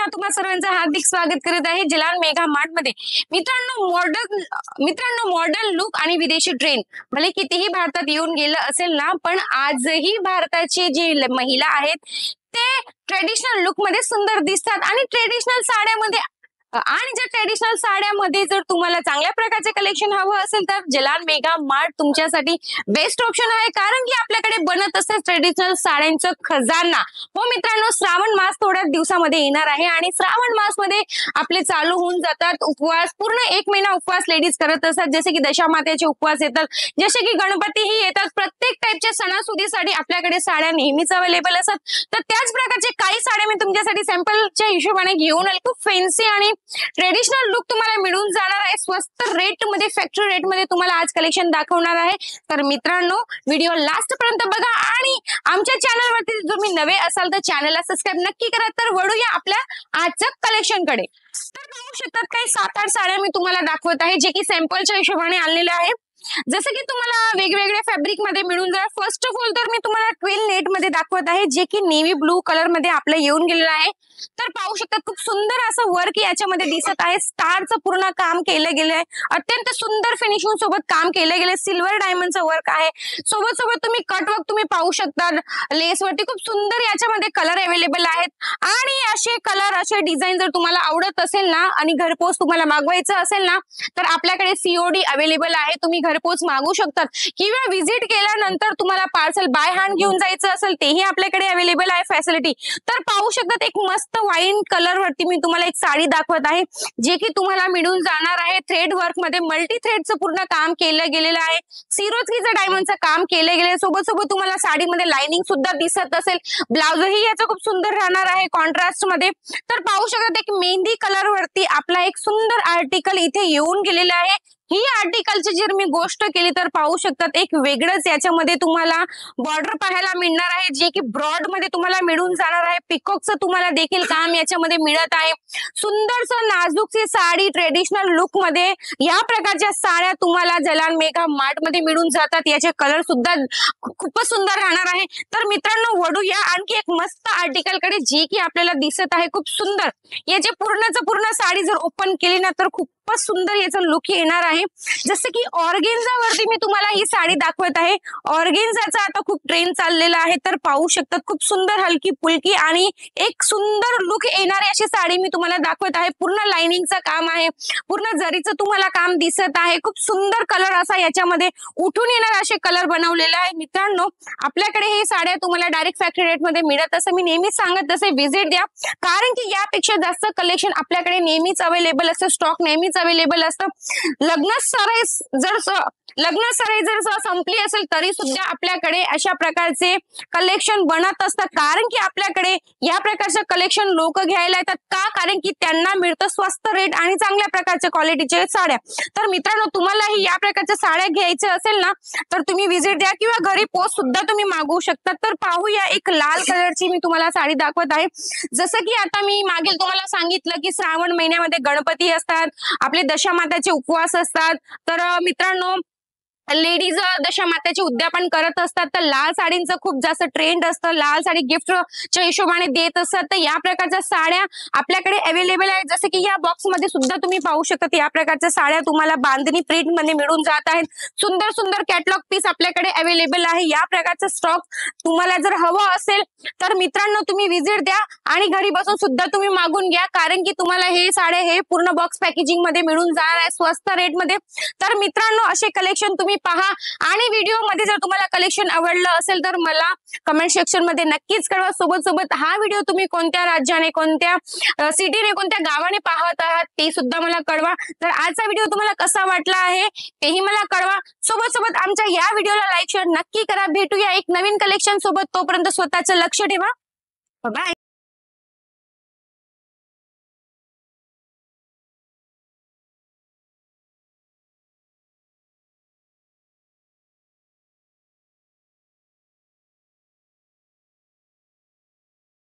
पुन्हा तुम्हा सर्वांचं हार्दिक स्वागत करत आहे जलाल मेगा मार्ट मध्ये। मित्रांनो मॉडर्न लुक आणि विदेशी ट्रेंड भले कितीही भारतात येऊन गेलं असेल ना, पण आजही भारताची जी महिला आहेत ते ट्रेडिशनल लुक मध्ये सुंदर दिसतात आणि ट्रेडिशनल साड्यामध्ये आणि जर ट्रेडिशनल साड्यामध्ये जर तुम्हाला चांगल्या प्रकारचे कलेक्शन हवं असेल तर जलाल मेगा मार्ट तुमच्यासाठी बेस्ट ऑप्शन आहे, कारण की आपल्याकडे बनत असते ट्रेडिशनल साड्यांचा खजाना। हो मित्रांनो, श्रावण मास थोड्या दिवसामध्ये येणार आहे आणि श्रावण मास मध्ये आपले चालू होऊन जातात उपवास। पूर्ण एक महिना उपवास लेडीज करत असतात, जसे की दशामातेचे उपवास येतात, जसे की गणपतीही येतात। प्रत्येक टाइपच्या सणासुदीसाठी आपल्याकडे साड्या नेहमीच अवेलेबल असतात। तर त्याच प्रकारचे काही साड्या मी तुमच्यासाठी सॅम्पलच्या हिशोबाने घेऊन आले। खूप फॅन्सी आणि ट्रेडिशनल लुक तुम्हाला मिळून जाणार आहे स्वस्त रेट मध्ये, फॅक्टरी रेट मध्ये तुम्हाला आज कलेक्शन दाखवणार आहे। तर मित्रांनो, व्हिडिओ लास्ट पर्यंत बघा आणि आमच्या चॅनल वरती तुम्ही नवे असाल तर चॅनलला सबस्क्राइब नक्की करा। तर वळूया आपल्या आजच्या कलेक्शन कडे। तर पाहू शकतात काही 7-8 साड्या मी तुम्हाला दाखवत आहे, जे की सॅम्पलच्या हिशोबाने आणलेल्या आहे। जसं की तुम्हाला वेगवेगळ्या फॅब्रिक मध्ये मिळून जाईल। फर्स्ट ऑफ ऑल तर मी तुम्हाला ट्विल नेट मध्ये दाखवत आहे, जे की नेव्ही ब्लू कलर मध्ये आपलं येऊन गेलेलं आहे। तर पाहू शकता खूप सुंदर असं वर्क याच्यामध्ये दिसत आहे। स्टारचं पूर्ण काम केलं गेलंय, अत्यंत सुंदर फिनिशिंग सोबत काम केलं गेलंय। सिल्वर डायमंडचं वर्क आहे, सोबत सोबत तुम्ही कट वर्क तुम्ही पाहू शकता लेस वरती। खूप सुंदर याच्यामध्ये कलर अवेलेबल आहेत आणि असे कलर असे डिझाईन जर तुम्हाला आवडत असेल ना आणि घरपोच तुम्हाला मागवायचं असेल ना, तर आपल्याकडे सीओडी अवेलेबल आहे। तुम्ही घरपोच मागू शकतात किंवा विजिट केल्यानंतर तुम्हाला पार्सल बाय हँड घेऊन जायचं असेल तेही आपल्याकडे अवेलेबल आहे फॅसिलिटी। तर पाहू शकतात एक मस्त वाईन कलर वरती मी तुम्हाला एक साडी दाखवत आहे, जे की तुम्हाला मिळून जाणार आहे थ्रेड वर्क मध्ये। मल्टी थ्रेडचं पूर्ण काम केलं गेलेलं आहे, सिरोस्कीचं डायमंडचं काम केलं गेलं। सोबत सोबत तुम्हाला साडीमध्ये लाइनिंग सुद्धा दिसत असेल। ब्लाउजही याचं खूप सुंदर राहणार आहे कॉन्ट्रास्ट मध्ये। तर पाहू शकतात एक मेहंदी कलर वरती आपला एक सुंदर आर्टिकल इथे येऊन गेलेला आहे। ही आर्टिकलची जर मी गोष्ट केली तर पाहू शकतात एक वेगळंच याच्यामध्ये तुम्हाला बॉर्डर पाहायला मिळणार आहे, जे की ब्रॉड मध्ये तुम्हाला मिळून जाणार आहे। पिकॉकचं तुम्हाला देखील काम याच्यामध्ये मिळत आहे। सुंदरसं नाजूकची साडी ट्रेडिशनल लुक मध्ये या प्रकारच्या साड्या तुम्हाला जलाल मेगा मार्ट मध्ये मिळून जातात। याचे कलर सुद्धा खूपच सुंदर राहणार आहे। तर मित्रांनो, वळूया आणखी एक मस्त आर्टिकल कडे, जे की आपल्याला दिसत आहे खूप सुंदर। याचे पूर्ण साडी जर ओपन केली ना तर खूपच सुंदर याचा लुक येणार आहे। जसं की ऑर्गेन्झा वरती मी तुम्हाला ही साडी दाखवत आहे। ऑर्गेन्झाचा आता खूप ट्रेंड चाललेला आहे। तर पाहू शकतात खूप सुंदर हलकी फुलकी आणि एक सुंदर लुक येणारी अशी साडी मी तुम्हाला दाखवत आहे। पूर्ण लाइनिंगचं काम आहे, पूर्ण जरीचं तुम्हाला काम दिसत आहे। खूप सुंदर कलर असा याच्यामध्ये उठून येणार असे कलर बनवलेले आहे। मित्रांनो, आपल्याकडे हे साड्या तुम्हाला डायरेक्ट फॅक्टरी रेट मध्ये मिळत असं मी नेहमीच सांगत असे, विजिट द्या, कारण की यापेक्षा जास्त कलेक्शन आपल्याकडे नेहमीच अवेलेबल असतं, स्टॉक नेहमीच अवेलेबल असतं। लग्न सराई जर संपली असेल तरी सुद्धा आपल्याकडे अशा प्रकारचे कलेक्शन बनत असतात, कारण की आपल्याकडे या प्रकारचे कलेक्शन लोक घ्यायला येतात का, कारण की त्यांना मिळतं स्वस्त रेट आणि चांगल्या प्रकारच्या क्वालिटीचे साड्या। तर मित्रांनो, तुम्हालाही या प्रकारच्या साड्या घ्यायच्या असेल ना तर तुम्ही विजिट द्या किंवा घरी पोस्ट सुद्धा तुम्ही मागवू शकता। तर पाहूया एक लाल कलरची मी तुम्हाला साडी दाखवत आहे। जसं की आता मी मागेल तुम्हाला सांगितलं की श्रावण महिन्यामध्ये गणपती असतात, आपले दशामाताचे उपवास असतात। तर मित्रांनो, लेडीज दशामाताचे उद्यापन करत असतात, तर लाल साडींचं खूप जास्त ट्रेंड असतं। लाल साडी गिफ्टच्या हिशोबाने देत असतात। तर या प्रकारच्या साड्या आपल्याकडे अवेलेबल आहेत। जसे की या बॉक्स मध्ये सुद्धा तुम्ही पाहू शकता या प्रकारच्या साड्या तुम्हाला बांधणी प्रिंट मध्ये मिळून जात आहेत। सुंदर सुंदर कॅटलॉग पीस आपल्याकडे अवेलेबल आहे। या प्रकारचा स्टॉक तुम्हाला जर हवं असेल तर मित्रांनो तुम्ही विजिट द्या आणि घरी बसून सुद्धा तुम्ही मागून घ्या, कारण की तुम्हाला हे साड्या हे पूर्ण बॉक्स पॅकेजिंग मध्ये मिळून जाणार आहे स्वस्त रेट मध्ये। तर मित्रांनो, असे कलेक्शन तुम्ही पहा आणि व्हिडिओ मध्ये जर तुम्हाला कलेक्शन आवडलं असेल तर मला कमेंट सेक्शन मध्ये नक्कीच कळवा। सोबत हा व्हिडिओ तुम्ही कोणत्या राज्याने, कोणत्या सिटीने, कोणत्या गावाने पाहत आहात ते सुद्धा मला कळवा। तर आजचा व्हिडिओ तुम्हाला कसा वाटला आहे तेही मला कळवा। सोबत आमच्या या व्हिडिओला लाईक शेअर नक्की करा। भेटूया एक नवीन कलेक्शन सोबत, तोपर्यंत स्वतःचं लक्ष ठेवा। बाय।